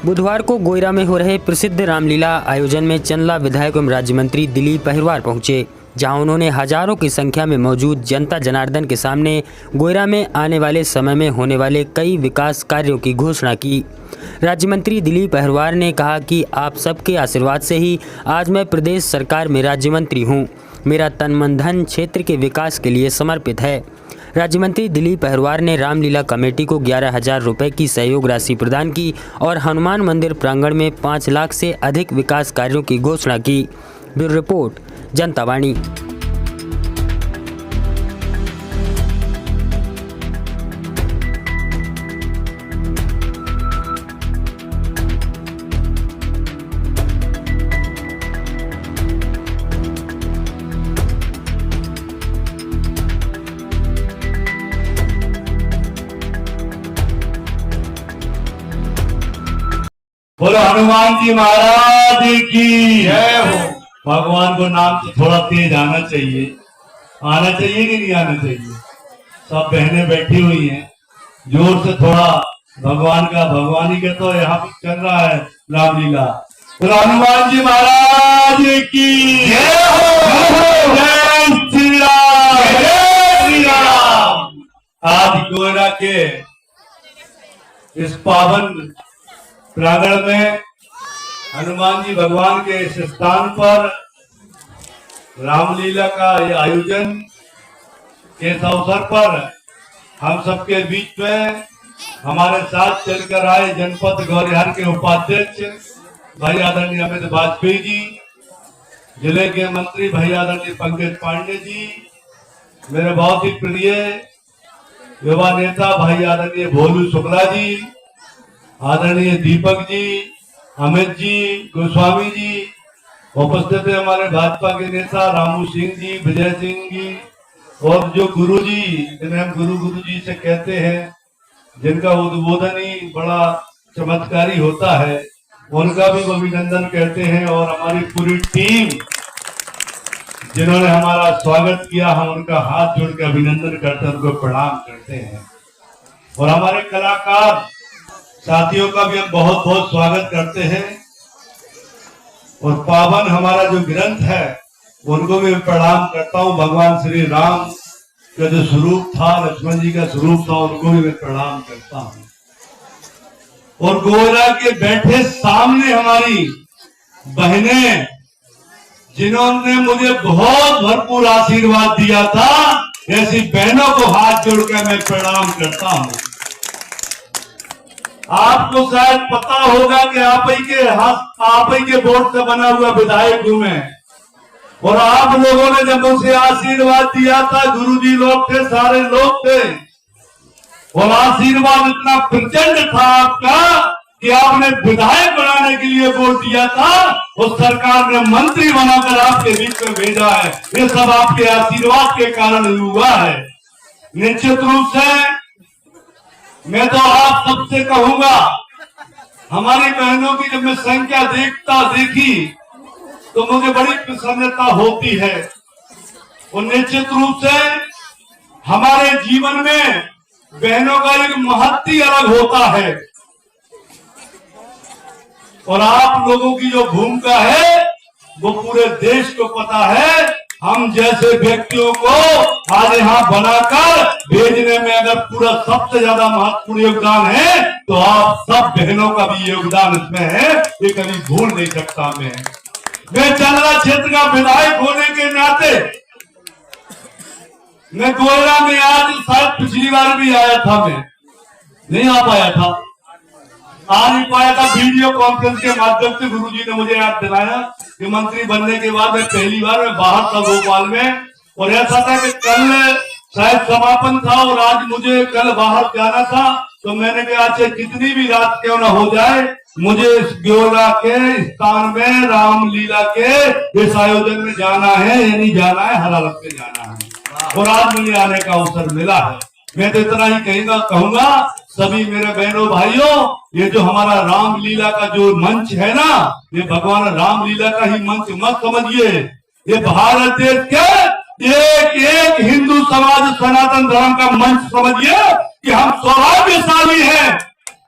बुधवार को गोयरा में हो रहे प्रसिद्ध रामलीला आयोजन में चंदला विधायक एवं राज्य मंत्री दिलीप अहिरवार पहुंचे, जहां उन्होंने हजारों की संख्या में मौजूद जनता जनार्दन के सामने गोयरा में आने वाले समय में होने वाले कई विकास कार्यों की घोषणा की। राज्य मंत्री दिलीप अहिरवार ने कहा कि आप सबके आशीर्वाद से ही आज मैं प्रदेश सरकार में राज्य मंत्री हूँ। मेरा तन मन धन क्षेत्र के विकास के लिए समर्पित है। राज्य मंत्री दिलीप अहिरवार ने रामलीला कमेटी को 11,000 रुपये की सहयोग राशि प्रदान की और हनुमान मंदिर प्रांगण में 5 लाख से अधिक विकास कार्यों की घोषणा की। ब्यूरो रिपोर्ट, जनता वाणी। बोलो हनुमान जी महाराज की जय हो। भगवान को नाम तो थोड़ा तेज आना चाहिए कि नहीं आना चाहिए। सब बहनें बैठी हुई हैं, जोर से थोड़ा भगवान का, भगवान ही का तो यहाँ पे चल रहा है रामलीला। बोलो हनुमान जी महाराज की जय हो। जय श्री राम, जय श्री राम। आज गोयरा के इस पावन प्रांगण में हनुमान जी भगवान के इस स्थान पर रामलीला का ये आयोजन के इस अवसर पर हम सबके बीच में हमारे साथ चलकर आए जनपद गौरिहर के उपाध्यक्ष भाई आदरणीय अमित वाजपेयी जी, जिले के मंत्री भाई आदरणीय पंकज पांडे जी, मेरे बहुत ही प्रिय युवा नेता भाई आदरणीय भोलू शुक्ला जी, आदरणीय दीपक जी, अमित जी, गोस्वामी जी, उपस्थित है हमारे भाजपा के नेता रामू सिंह जी, विजय सिंह जी, और जो गुरु जी, जिन्हें हम गुरु जी से कहते हैं, जिनका उद्बोधन ही बड़ा चमत्कारी होता है, उनका भी अभिनंदन करते हैं। और हमारी पूरी टीम जिन्होंने हमारा स्वागत किया, हम उनका हाथ जोड़ के अभिनंदन करते हैं, उनको प्रणाम करते हैं। और हमारे कलाकार साथियों का भी हम बहुत बहुत स्वागत करते हैं। और पावन हमारा जो ग्रंथ है उनको भी प्रणाम करता हूं। भगवान श्री राम का जो स्वरूप था, लक्ष्मण जी का स्वरूप था, उनको भी मैं प्रणाम करता हूं। और गोयरा के बैठे सामने हमारी बहनें, जिन्होंने मुझे बहुत भरपूर आशीर्वाद दिया था, ऐसी बहनों को हाथ जोड़कर मैं प्रणाम करता हूं। आपको शायद पता होगा कि आप ही के वोट से बना हुआ विधायक हूं मैं। और आप लोगों ने जब मुझे आशीर्वाद दिया था, गुरुजी लोग थे, सारे लोग थे, और आशीर्वाद इतना प्रचंड था आपका कि आपने विधायक बनाने के लिए वोट दिया था, और सरकार ने मंत्री बनाकर आपके बीच में भेजा है। ये सब आपके आशीर्वाद के कारण हुआ है। निश्चित रूप से मैं तो आप सबसे कहूंगा, हमारी बहनों की जब मैं संख्या देखी तो मुझे बड़ी प्रसन्नता होती है। और निश्चित रूप से हमारे जीवन में बहनों का एक महत्व ही अलग होता है। और आप लोगों की जो भूमिका है वो पूरे देश को पता है। हम जैसे व्यक्तियों को आज यहाँ बनाकर भेजने में अगर पूरा सबसे ज्यादा महत्वपूर्ण योगदान है तो आप सब बहनों का भी योगदान इसमें है, ये कभी भूल नहीं सकता मैं चंदला क्षेत्र का विधायक होने के नाते मैं गोयरा में आज शायद पिछली बार भी आया था, मैं नहीं आ पाया था, आ नहीं पाया था। वीडियो कॉन्फ्रेंस के माध्यम से गुरुजी ने मुझे याद दिलाया कि मंत्री बनने के बाद मैं पहली बार मैं बाहर था भोपाल में, और ऐसा था कि कल शायद समापन था और आज मुझे कल बाहर जाना था। तो मैंने कहा चाहे कितनी भी रात क्यों ना हो जाए, मुझे इस गोयरा के स्थान में रामलीला के इस आयोजन में जाना है, या नहीं जाना है, हर हालत में जाना है। और आज मुझे आने का अवसर मिला है। मैं तो इतना ही कहूंगा सभी मेरे बहनों भाइयों, ये जो हमारा रामलीला का जो मंच है ना, ये भगवान रामलीला का ही मंच मत समझिए। ये भारत देश के एक हिंदू समाज सनातन धर्म का मंच समझिए कि हम सौभाग्यशाली हैं।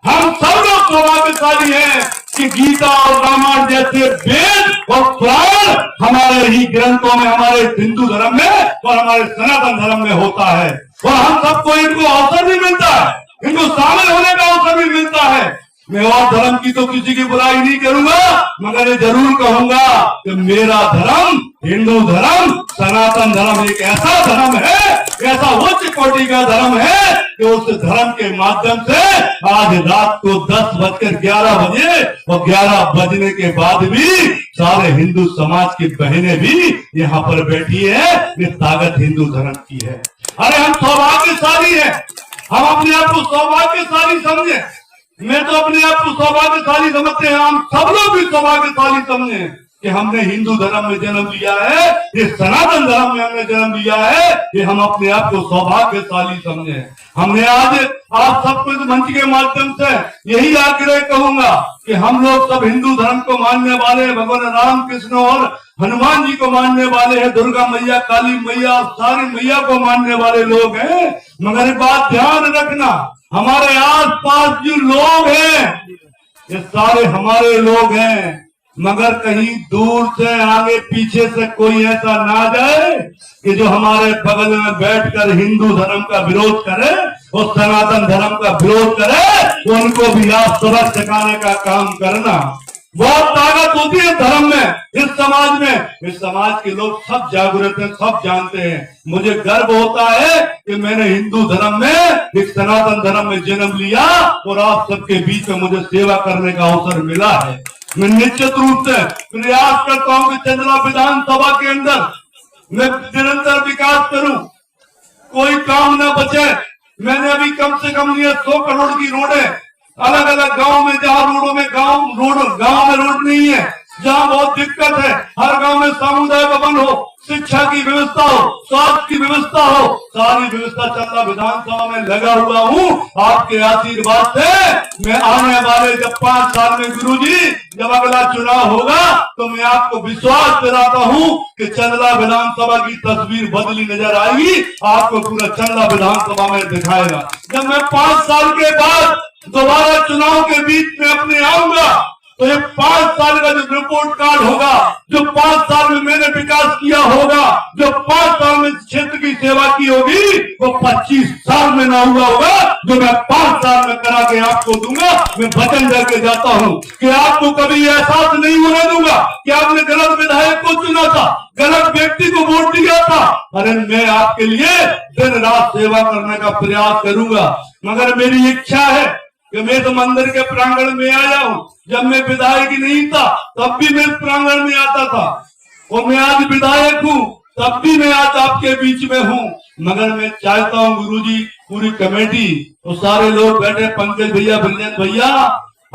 हम सब लोग सौभाग्य सौभाग्यशाली हैं कि गीता और रामायण जैसे वेद और पुराण हमारे ही ग्रंथों में, हमारे हिंदू धर्म में और हमारे सनातन धर्म में होता है। और हम सबको इनको अवसर भी मिलता है, इनको शामिल होने का अवसर भी मिलता है। मैं और धर्म की तो किसी की बुराई नहीं करूंगा, मगर ये जरूर कहूंगा कि मेरा धर्म, हिंदू धर्म, सनातन धर्म एक ऐसा धर्म है, ऐसा उच्च कोटि का धर्म है कि उस धर्म के माध्यम से आज रात को 10:11 बजे और 11 बजने के बाद भी सारे हिंदू समाज की बहनें भी यहाँ पर बैठी है। ये ताकत हिंदू धर्म की है। अरे हम सौभाग्यशाली हैं, हम अपने आप को सौभाग्यशाली समझे। मैं तो अपने आप को सौभाग्यशाली समझते हैं, हम सब लोग भी सौभाग्यशाली समझे कि हमने हिंदू धर्म में जन्म लिया है, ये सनातन धर्म में हमने जन्म लिया है। ये हम अपने आप को सौभाग्यशाली समझे। हमने आज आप सबको इस मंच के माध्यम से यही आग्रह कहूंगा कि हम लोग सब हिंदू धर्म को मानने वाले हैं, भगवान राम कृष्ण और हनुमान जी को मानने वाले हैं, दुर्गा मैया, काली मैया, सारी मैया को मानने वाले लोग हैं। मगर एक बात ध्यान रखना, हमारे आसपास जो लोग हैं ये सारे हमारे लोग हैं, मगर कहीं दूर से, आगे पीछे से कोई ऐसा ना जाए कि जो हमारे बगल में बैठकर हिंदू धर्म का विरोध करे और सनातन धर्म का विरोध करे, उनको भी आप सबक सिखाने का काम करना। बहुत ताकत होती है धर्म में, इस समाज में। इस समाज के लोग सब जागरूक हैं, सब जानते हैं। मुझे गर्व होता है कि मैंने हिंदू धर्म में, एक सनातन धर्म में जन्म लिया और आप सबके बीच में मुझे सेवा करने का अवसर मिला है। मैं निश्चित रूप से प्रयास करता हूं कि चंदला विधानसभा के अंदर मैं निरंतर विकास करूं, कोई काम न बचे। मैंने अभी कम से कम 100 करोड़ की रोडें अलग अलग गांव में, जहां रोडों में गांव में रोड नहीं है, जहां बहुत दिक्कत है, हर गांव में सामुदाय भवन हो, शिक्षा की व्यवस्था हो, स्वास्थ्य की व्यवस्था हो, सारी व्यवस्था चंदला विधानसभा में लगा हुआ हूँ। आपके आशीर्वाद से मैं आने वाले जब 5 साल में गुरुजी जब अगला चुनाव होगा तो मैं आपको विश्वास दिलाता हूँ कि चंदला विधानसभा की तस्वीर बदली नजर आएगी, आपको पूरा चंदला विधानसभा में दिखाएगा। जब मैं 5 साल के बाद दोबारा चुनाव के बीच में अपने आऊंगा तो ये 5 साल का जो रिपोर्ट कार्ड होगा, जो 5 साल में मैंने विकास किया होगा, जो 5 साल में क्षेत्र की सेवा की होगी, वो 25 साल में ना हुआ होगा जो मैं 5 साल में करा के आपको दूंगा। मैं वचन देके जाता हूँ कि आपको कभी एहसास नहीं होने दूंगा कि आपने गलत विधायक को चुना था, गलत व्यक्ति को वोट दिया था। अरे मैं आपके लिए दिन रात सेवा करने का प्रयास करूंगा, मगर मेरी इच्छा है कि मैं तो मंदिर के प्रांगण में आया हूँ। जब मैं विधायक नहीं था तब भी मैं इस प्रांगण में आता था, और मैं आज विधायक हूँ तब भी मैं आज आपके बीच में हूँ। मगर मैं चाहता हूँ गुरुजी, पूरी कमेटी तो सारे लोग बैठे, पंकज भैया, ब्रिजेश भैया,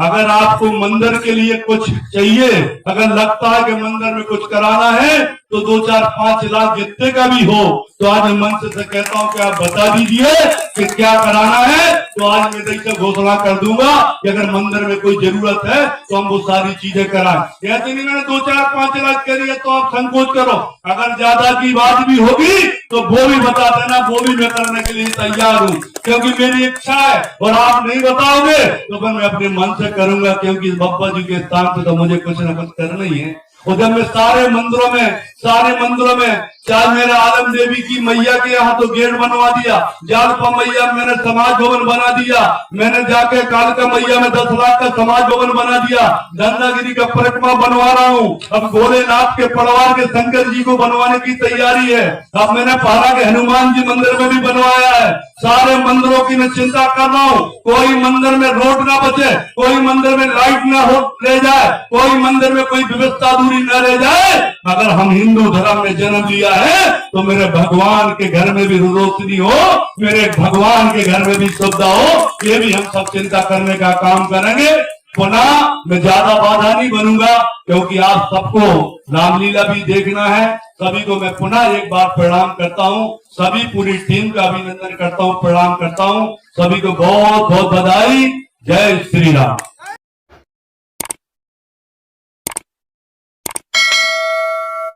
अगर आपको मंदिर के लिए कुछ चाहिए, अगर लगता है कि मंदिर में कुछ कराना है तो 2, 4, 5 लाख जितने का भी हो तो आज मैं मंच से कहता हूं कि आप बता दीजिए कि क्या कराना है। तो आज मैं से घोषणा कर दूंगा कि अगर मंदिर में कोई जरूरत है तो हम वो सारी चीजें कराएं। ऐसे नहीं मैंने 2, 4, 5 लाख करी है तो आप संकोच करो, अगर ज्यादा की बात भी होगी तो वो भी बता देना, वो भी मैं करने के लिए तैयार हूँ, क्योंकि मेरी इच्छा है। और आप नहीं बताओगे तो फिर मैं अपने मन से करूंगा, क्योंकि बाबा जी के स्थान पे तो मुझे कुछ ना कुछ करना ही है। और जब मैं सारे मंदिरों में चाहे मेरे आलम देवी की मैया के यहाँ तो गेट बनवा दिया, जालपा मैया मैंने समाज भवन बना दिया, मैंने जाके कालका मैया में 10 लाख का समाज भवन बना दिया, धन्नागिरी का परिक्रमा बनवा रहा हूँ, अब भोलेनाथ के पड़वार के शंकर जी को बनवाने की तैयारी है, अब मैंने पहाड़ा के हनुमान जी मंदिर में भी बनवाया है। सारे मंदिरों की मैं चिंता कर रहा हूँ, कोई मंदिर में रोड ना बचे, कोई मंदिर में लाइट ना हो रह जाए, कोई मंदिर में कोई व्यवस्था दूरी न रह जाए। अगर हम हिंदू धर्म में जन्म लिया है तो मेरे भगवान के घर में भी रोशनी हो, मेरे भगवान के घर में भी सुविधा हो, ये भी हम सब चिंता करने का काम करेंगे। पुनः मैं ज्यादा बाधा नहीं बनूंगा, क्योंकि आप सबको रामलीला भी देखना है। सभी को मैं पुनः एक बार प्रणाम करता हूँ, सभी पूरी टीम का अभिनंदन करता हूँ, प्रणाम करता हूँ। सभी को बहुत बहुत बधाई। जय श्री राम।